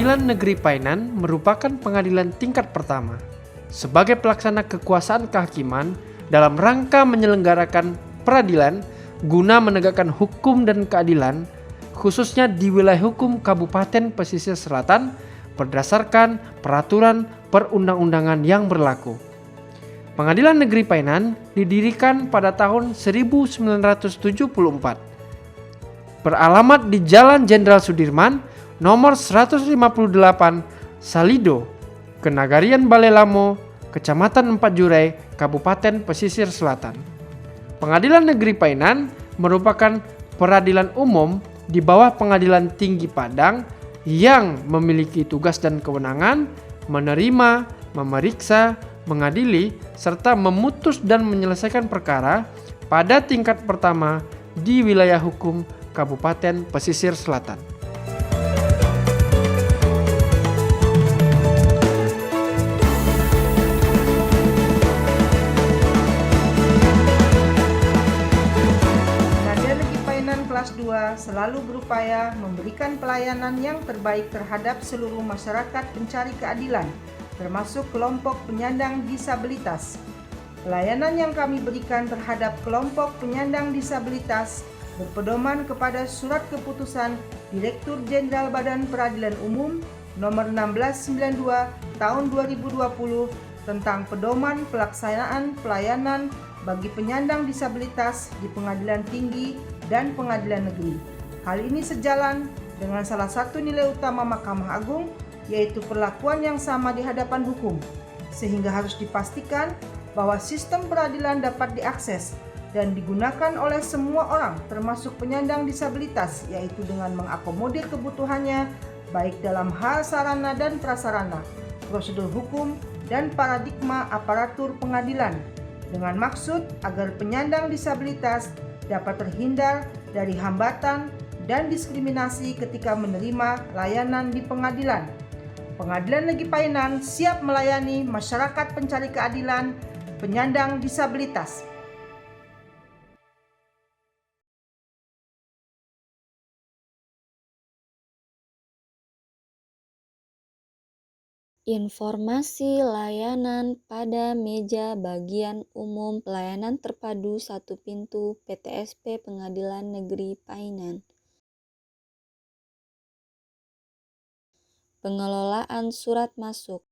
Pengadilan Negeri Painan merupakan pengadilan tingkat pertama sebagai pelaksana kekuasaan kehakiman dalam rangka menyelenggarakan peradilan guna menegakkan hukum dan keadilan, khususnya di wilayah hukum Kabupaten Pesisir Selatan berdasarkan peraturan perundang-undangan yang berlaku. Pengadilan Negeri Painan didirikan pada tahun 1974. Beralamat di Jalan Jenderal Sudirman, nomor 158, Salido, Kenagarian Balelamo, Kecamatan Empat Jurai, Kabupaten Pesisir Selatan. Pengadilan Negeri Painan merupakan peradilan umum di bawah Pengadilan Tinggi Padang yang memiliki tugas dan kewenangan menerima, memeriksa, mengadili, serta memutus dan menyelesaikan perkara pada tingkat pertama di wilayah hukum Kabupaten Pesisir Selatan. Kelas 2 selalu berupaya memberikan pelayanan yang terbaik terhadap seluruh masyarakat pencari keadilan, termasuk kelompok penyandang disabilitas. Pelayanan yang kami berikan terhadap kelompok penyandang disabilitas berpedoman kepada Surat Keputusan Direktur Jenderal Badan Peradilan Umum Nomor 1692 Tahun 2020 tentang pedoman pelaksanaan pelayanan bagi penyandang disabilitas di Pengadilan Tinggi dan Pengadilan Negeri. Hal ini sejalan dengan salah satu nilai utama Mahkamah Agung, yaitu perlakuan yang sama di hadapan hukum, sehingga harus dipastikan bahwa sistem peradilan dapat diakses dan digunakan oleh semua orang, termasuk penyandang disabilitas, yaitu dengan mengakomodir kebutuhannya baik dalam hal sarana dan prasarana, prosedur hukum, dan paradigma aparatur pengadilan, dengan maksud agar penyandang disabilitas dapat terhindar dari hambatan dan diskriminasi ketika menerima layanan di pengadilan. Pengadilan Negeri Painan siap melayani masyarakat pencari keadilan penyandang disabilitas. Informasi layanan pada meja bagian umum pelayanan terpadu satu pintu PTSP Pengadilan Negeri Painan. Pengelolaan surat masuk.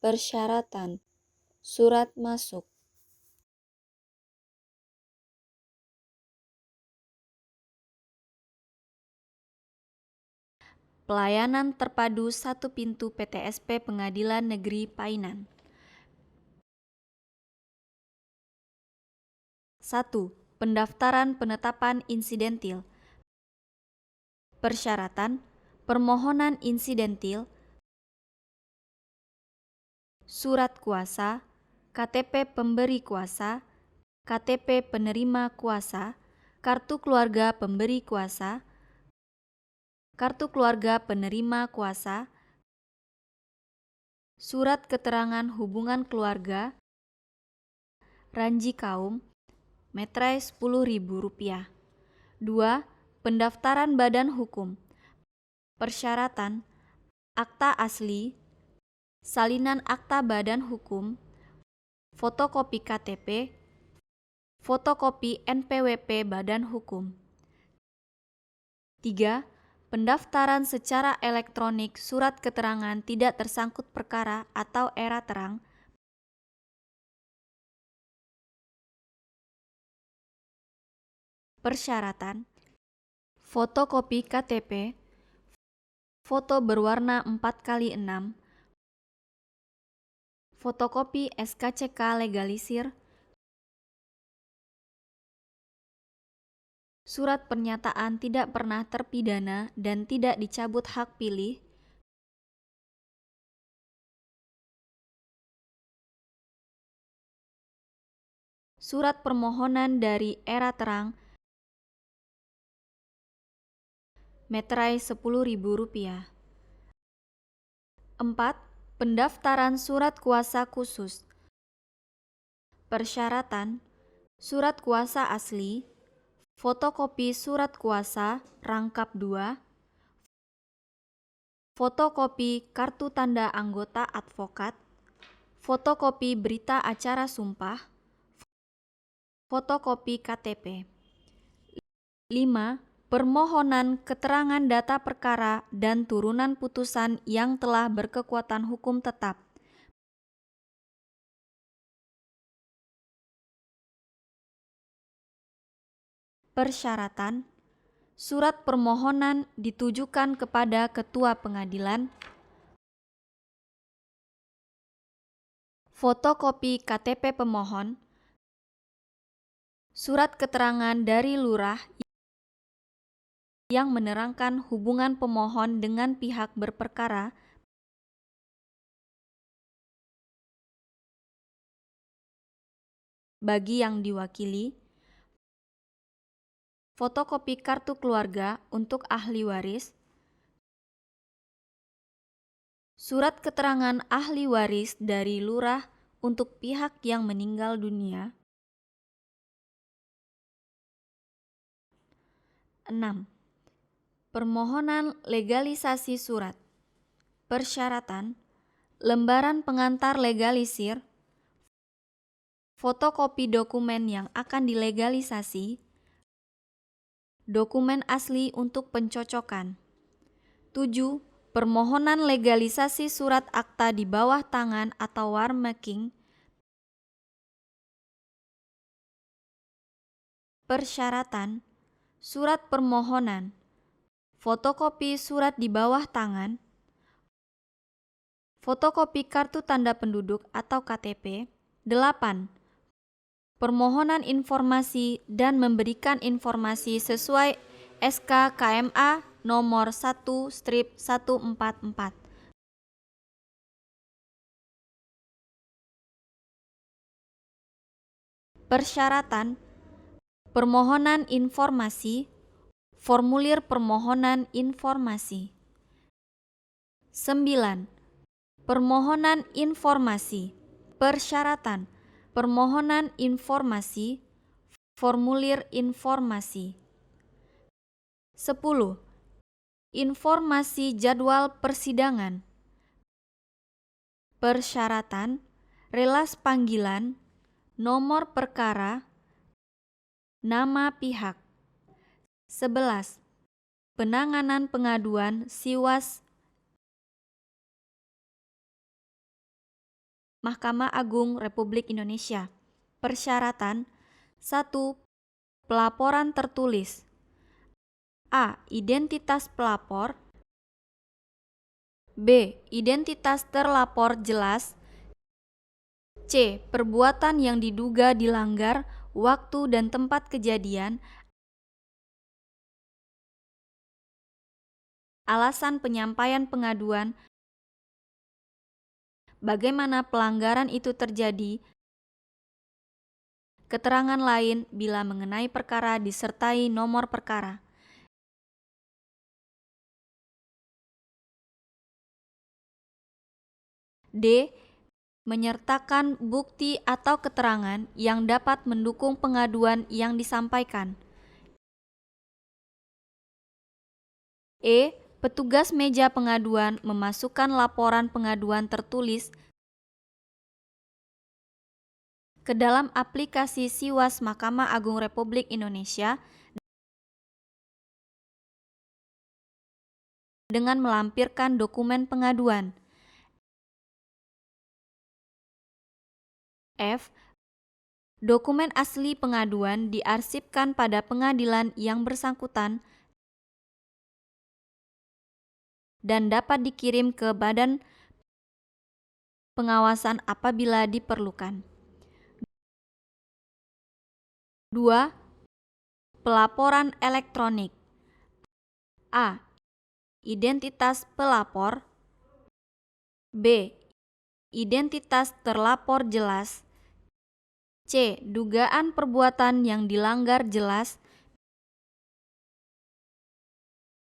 Persyaratan surat masuk. Pelayanan terpadu satu pintu PTSP Pengadilan Negeri Painan. 1. Pendaftaran penetapan insidentil. Persyaratan permohonan insidentil, surat kuasa, KTP pemberi kuasa, KTP penerima kuasa, kartu keluarga pemberi kuasa, kartu keluarga penerima kuasa, surat keterangan hubungan keluarga, ranji kaum, meterai Rp10.000. 2. Pendaftaran badan hukum. Persyaratan akta asli, salinan akta badan hukum, fotokopi KTP, fotokopi NPWP badan hukum. 3. Pendaftaran secara elektronik surat keterangan tidak tersangkut perkara atau era terang. Persyaratan fotokopi KTP, foto berwarna 4x6, fotokopi SKCK legalisir, surat pernyataan tidak pernah terpidana dan tidak dicabut hak pilih, surat permohonan dari era terang, meterai Rp10.000. 4. Pendaftaran surat kuasa khusus. Persyaratan surat kuasa asli, fotokopi surat kuasa rangkap 2, fotokopi kartu tanda anggota advokat, fotokopi berita acara sumpah, fotokopi KTP. 5. Permohonan keterangan data perkara dan turunan putusan yang telah berkekuatan hukum tetap. Persyaratan: surat permohonan ditujukan kepada Ketua Pengadilan, fotokopi KTP pemohon, surat keterangan dari lurah yang menerangkan hubungan pemohon dengan pihak berperkara, bagi yang diwakili, fotokopi kartu keluarga untuk ahli waris, surat keterangan ahli waris dari lurah untuk pihak yang meninggal dunia. 6. Permohonan legalisasi surat. Persyaratan: lembaran pengantar legalisir, fotokopi dokumen yang akan dilegalisasi, dokumen asli untuk pencocokan. 7. Permohonan legalisasi surat akta di bawah tangan atau warmaking. Persyaratan: surat permohonan, fotokopi surat di bawah tangan, fotokopi kartu tanda penduduk atau KTP. 8. Permohonan informasi dan memberikan informasi sesuai SK KMA nomor 1/144. Persyaratan: permohonan informasi, formulir permohonan informasi. 9. Permohonan informasi. Persyaratan: permohonan informasi, formulir informasi. 10. Informasi jadwal persidangan. Persyaratan: relas panggilan, nomor perkara, nama pihak. 11. Penanganan pengaduan SIWAS Mahkamah Agung Republik Indonesia. Persyaratan: 1. Pelaporan tertulis. A. Identitas pelapor. B. Identitas terlapor jelas. C. Perbuatan yang diduga dilanggar, waktu dan tempat kejadian, alasan penyampaian pengaduan, bagaimana pelanggaran itu terjadi, keterangan lain bila mengenai perkara disertai nomor perkara. D. Menyertakan bukti atau keterangan yang dapat mendukung pengaduan yang disampaikan. E. Petugas meja pengaduan memasukkan laporan pengaduan tertulis ke dalam aplikasi SIWAS Mahkamah Agung Republik Indonesia dengan melampirkan dokumen pengaduan. F. Dokumen asli pengaduan diarsipkan pada pengadilan yang bersangkutan dan dapat dikirim ke Badan Pengawasan apabila diperlukan. 2. Pelaporan elektronik. A. Identitas pelapor. B. Identitas terlapor jelas. C. Dugaan perbuatan yang dilanggar jelas.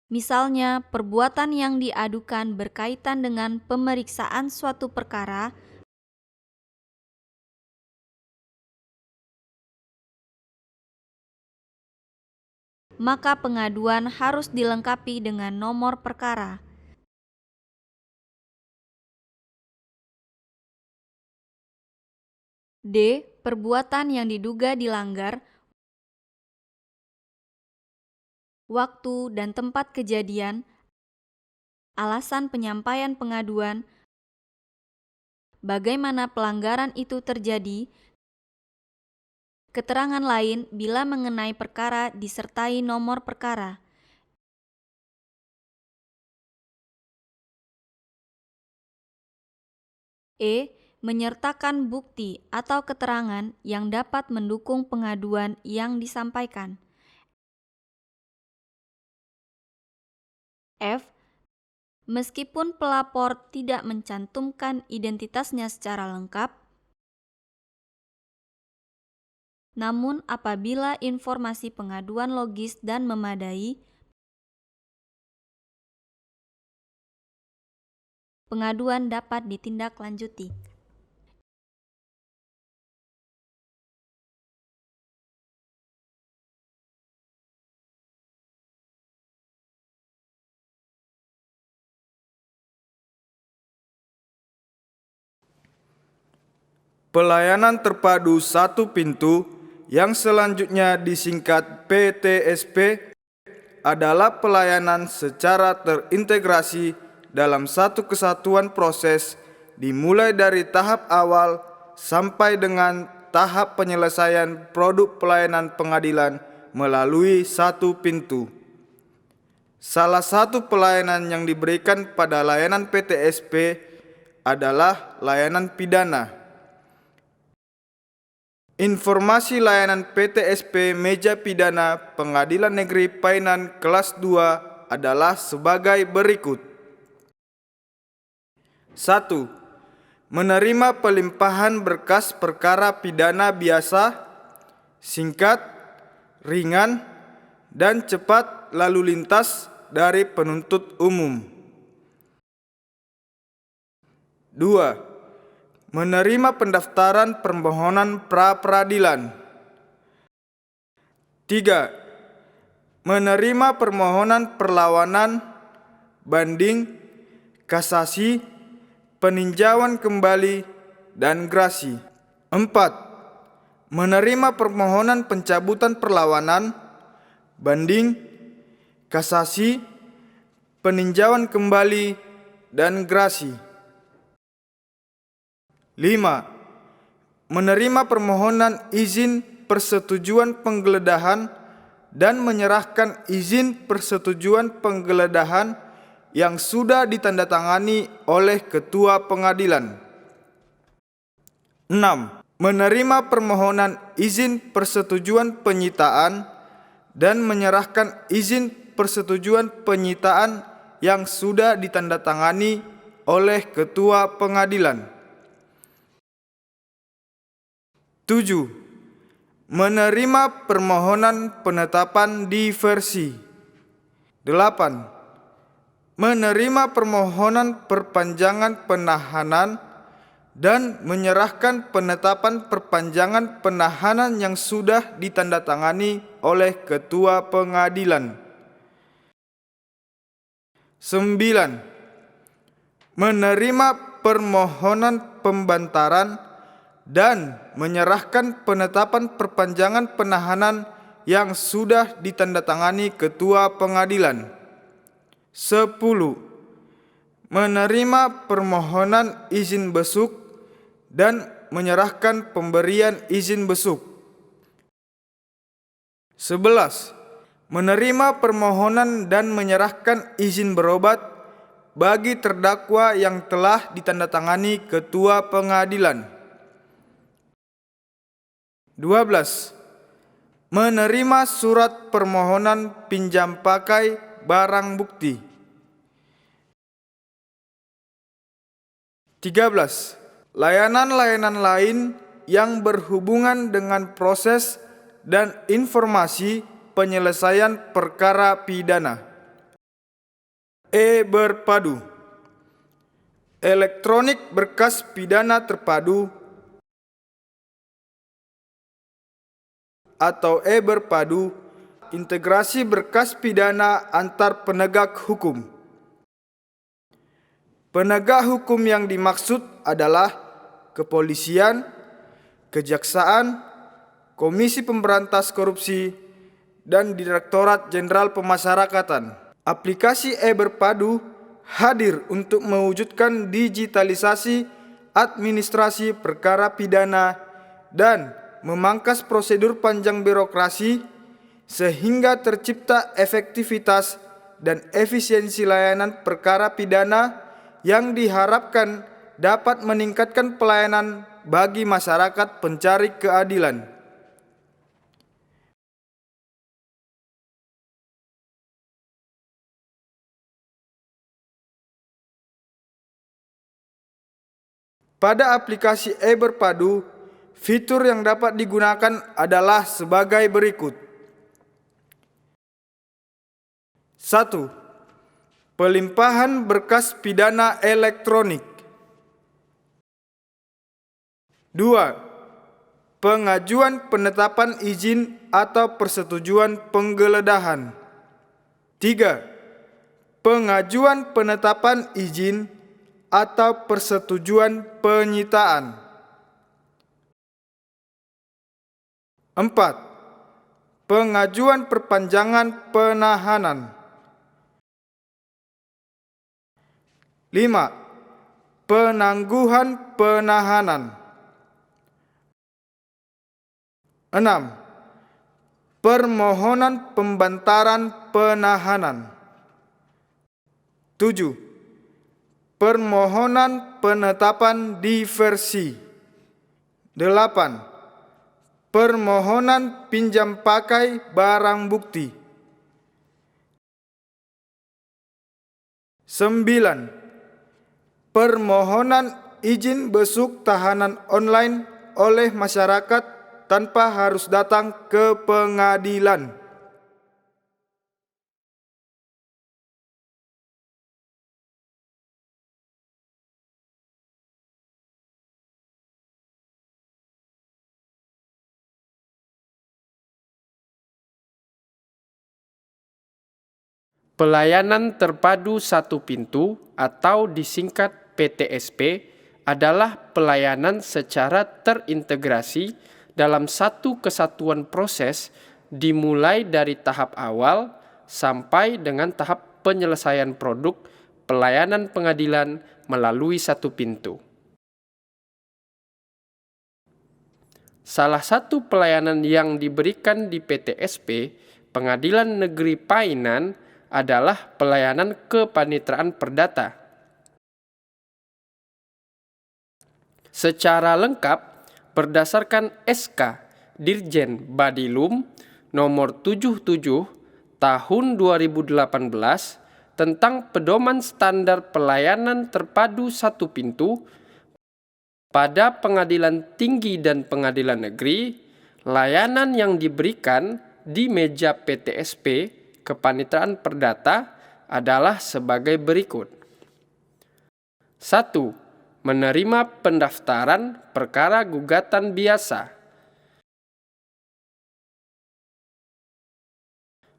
Misalnya, perbuatan yang diadukan berkaitan dengan pemeriksaan suatu perkara, maka pengaduan harus dilengkapi dengan nomor perkara. D. Perbuatan yang diduga dilanggar, waktu dan tempat kejadian, alasan penyampaian pengaduan, bagaimana pelanggaran itu terjadi, keterangan lain bila mengenai perkara disertai nomor perkara. E. Menyertakan bukti atau keterangan yang dapat mendukung pengaduan yang disampaikan. F. Meskipun pelapor tidak mencantumkan identitasnya secara lengkap, namun apabila informasi pengaduan logis dan memadai, pengaduan dapat ditindaklanjuti. Pelayanan terpadu satu pintu yang selanjutnya disingkat PTSP adalah pelayanan secara terintegrasi dalam satu kesatuan proses dimulai dari tahap awal sampai dengan tahap penyelesaian produk pelayanan pengadilan melalui satu pintu. Salah satu pelayanan yang diberikan pada layanan PTSP adalah layanan pidana. Informasi layanan PTSP Meja Pidana Pengadilan Negeri Painan kelas 2 adalah sebagai berikut. 1. Menerima pelimpahan berkas perkara pidana biasa, singkat, ringan, dan cepat lalu lintas dari penuntut umum. 2. Menerima pendaftaran permohonan pra-peradilan. 3. Menerima permohonan perlawanan, banding, kasasi, peninjauan kembali, dan grasi. 4. Menerima permohonan pencabutan perlawanan, banding, kasasi, peninjauan kembali, dan grasi. 5. Menerima permohonan izin persetujuan penggeledahan dan menyerahkan izin persetujuan penggeledahan yang sudah ditandatangani oleh Ketua Pengadilan. 6. Menerima permohonan izin persetujuan penyitaan dan menyerahkan izin persetujuan penyitaan yang sudah ditandatangani oleh Ketua Pengadilan. 7. Menerima permohonan penetapan diversi. 8. Menerima permohonan perpanjangan penahanan dan menyerahkan penetapan perpanjangan penahanan yang sudah ditandatangani oleh Ketua Pengadilan. 9. Menerima permohonan pembantaran dan menyerahkan penetapan perpanjangan penahanan yang sudah ditandatangani Ketua Pengadilan. 10. Menerima permohonan izin besuk dan menyerahkan pemberian izin besuk. 11. Menerima permohonan dan menyerahkan izin berobat bagi terdakwa yang telah ditandatangani Ketua Pengadilan. 12. Menerima surat permohonan pinjam pakai barang bukti. 13. Layanan-layanan lain yang berhubungan dengan proses dan informasi penyelesaian perkara pidana. E-Berpadu. Elektronik berkas pidana terpadu atau E-Berpadu, integrasi berkas pidana antar penegak hukum. Penegak hukum yang dimaksud adalah kepolisian, Kejaksaan, Komisi Pemberantas Korupsi, dan Direktorat Jenderal Pemasyarakatan. Aplikasi e-Berpadu hadir untuk mewujudkan digitalisasi administrasi perkara pidana dan memangkas prosedur panjang birokrasi sehingga tercipta efektivitas dan efisiensi layanan perkara pidana yang diharapkan dapat meningkatkan pelayanan bagi masyarakat pencari keadilan. Pada aplikasi e-Berpadu, fitur yang dapat digunakan adalah sebagai berikut. 1. Pelimpahan berkas pidana elektronik. 2. Pengajuan penetapan izin atau persetujuan penggeledahan. 3. Pengajuan penetapan izin atau persetujuan penyitaan. 4. Pengajuan perpanjangan penahanan. 5. Penangguhan penahanan. 6. Permohonan pembantaran penahanan. 7. Permohonan penetapan diversi. 8. Permohonan pinjam pakai barang bukti. 9. Permohonan izin besuk tahanan online oleh masyarakat tanpa harus datang ke pengadilan. Pelayanan terpadu satu pintu atau disingkat PTSP adalah pelayanan secara terintegrasi dalam satu kesatuan proses dimulai dari tahap awal sampai dengan tahap penyelesaian produk pelayanan pengadilan melalui satu pintu. Salah satu pelayanan yang diberikan di PTSP, Pengadilan Negeri Painan, adalah pelayanan kepanitraan perdata. Secara lengkap, berdasarkan SK Dirjen Badilum nomor 77 tahun 2018 tentang pedoman standar pelayanan terpadu satu pintu pada pengadilan tinggi dan pengadilan negeri, layanan yang diberikan di meja PTSP Kepanitraan Perdata adalah sebagai berikut. 1. Menerima pendaftaran perkara gugatan biasa.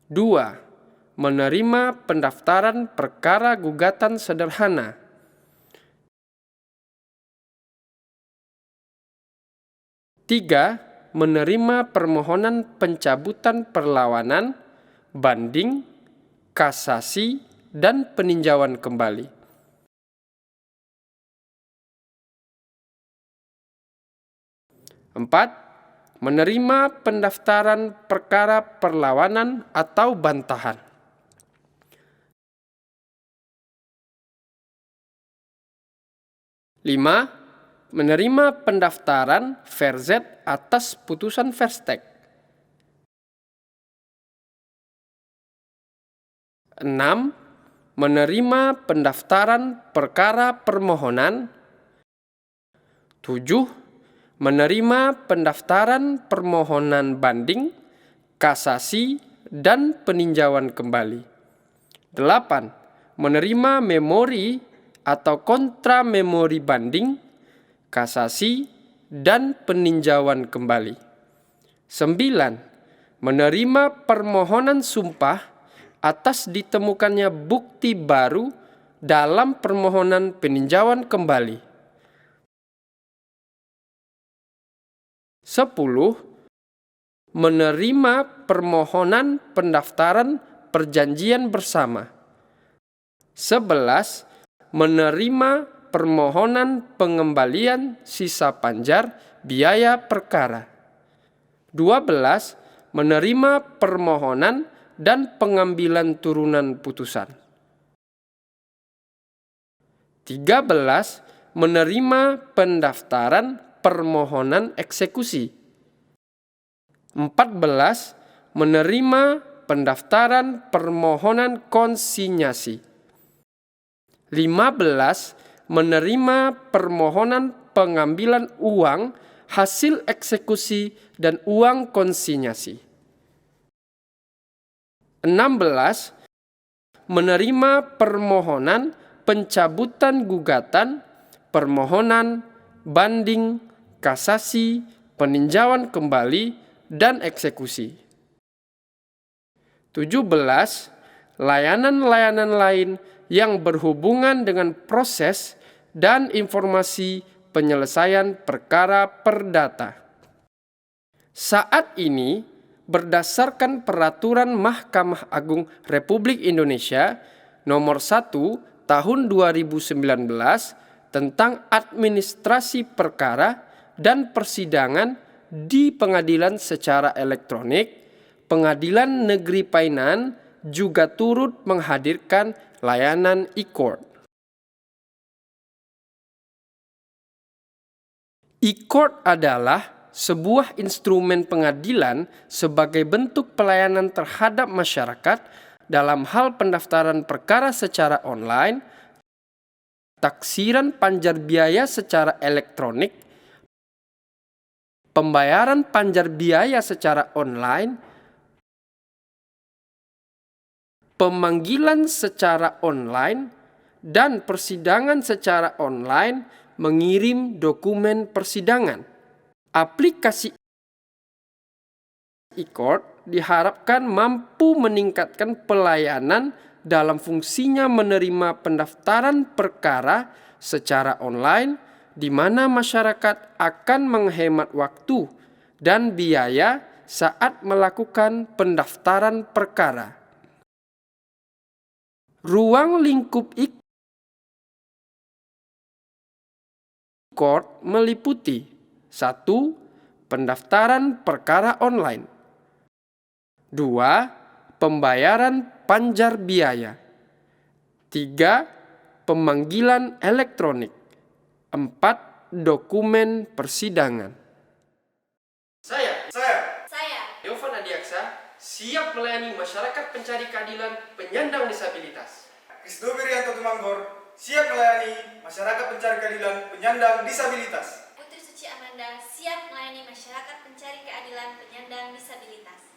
2. Menerima pendaftaran perkara gugatan sederhana. 3. Menerima permohonan pencabutan perlawanan, banding, kasasi, dan peninjauan kembali. 4. Menerima pendaftaran perkara perlawanan atau bantahan. 5. Menerima pendaftaran verzet atas putusan verstek. 6. Menerima pendaftaran perkara permohonan. 7. Menerima pendaftaran permohonan banding, kasasi, dan peninjauan kembali. 8. Menerima memori atau kontra memori banding, kasasi, dan peninjauan kembali. 9. Menerima permohonan sumpah atas ditemukannya bukti baru dalam permohonan peninjauan kembali. 10. Menerima permohonan pendaftaran perjanjian bersama. 11. Menerima permohonan pengembalian sisa panjar biaya perkara. 12. Menerima permohonan dan pengambilan turunan putusan. 13. Menerima pendaftaran permohonan eksekusi. 14. Menerima pendaftaran permohonan konsinyasi. 15. Menerima permohonan pengambilan uang hasil eksekusi dan uang konsinyasi. 16. Menerima permohonan pencabutan gugatan, permohonan, banding, kasasi, peninjauan kembali, dan eksekusi. 17. Layanan-layanan lain yang berhubungan dengan proses dan informasi penyelesaian perkara perdata. Saat ini, berdasarkan Peraturan Mahkamah Agung Republik Indonesia Nomor 1 Tahun 2019 tentang administrasi perkara dan persidangan di pengadilan secara elektronik, Pengadilan Negeri Painan juga turut menghadirkan layanan e-court. E-court adalah sebuah instrumen pengadilan sebagai bentuk pelayanan terhadap masyarakat dalam hal pendaftaran perkara secara online, taksiran panjar biaya secara elektronik, pembayaran panjar biaya secara online, pemanggilan secara online, dan persidangan secara online mengirim dokumen persidangan. Aplikasi e-court diharapkan mampu meningkatkan pelayanan dalam fungsinya menerima pendaftaran perkara secara online, di mana masyarakat akan menghemat waktu dan biaya saat melakukan pendaftaran perkara. Ruang lingkup e-court meliputi 1. Pendaftaran perkara online. 2. Pembayaran panjar biaya. 3. Pemanggilan elektronik. 4. Dokumen persidangan. Saya, Yovan Adiaksa, siap melayani masyarakat pencari keadilan penyandang disabilitas. Krisdo Wirianto Tumanggor, siap melayani masyarakat pencari keadilan penyandang disabilitas.